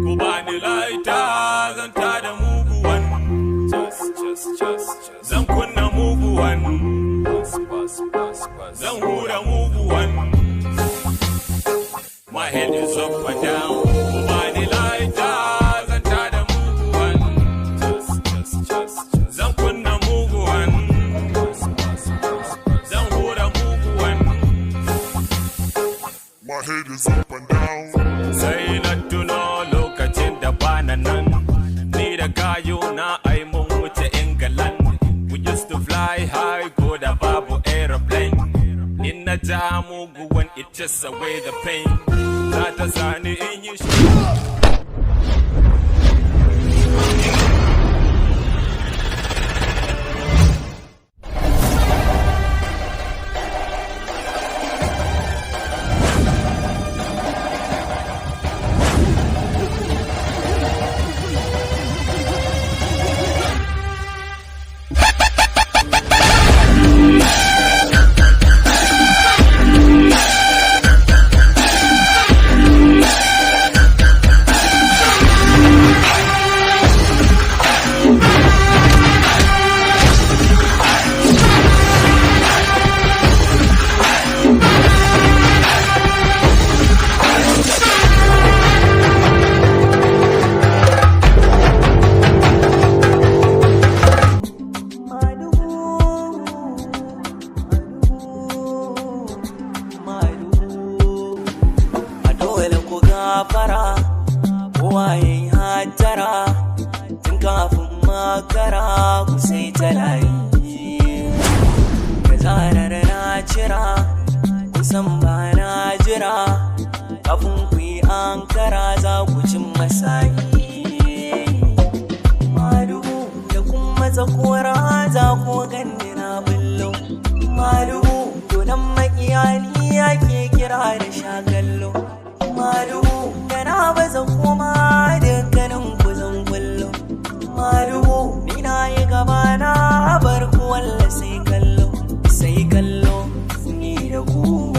Kubani laita zan tada muguwan, zan kunna muguwan, zan hura muguwan. My head is up and down. Kubani laita zan tada muguwan, zan kunna muguwan, zan hura muguwan. My head is up and down. Sai na tuno lokacin da bana nan, ni da gayo na ai mun wuce England. We used to fly high, go da babu aeroplane. In na ja muguwan, it just away the pain. Za ta sani in yi shi. Fara waye hatara tun kafin makara ku sai ta layi da zarar na cira kusan ba na jira kafin ku yi ankara za ku cin masayi Madugu da kun matsa kora za ku ganni na bullo Madugu donan makiyani yake kira da shagallo Madugu da na baza koma dukkanin ku zan kullo Madugu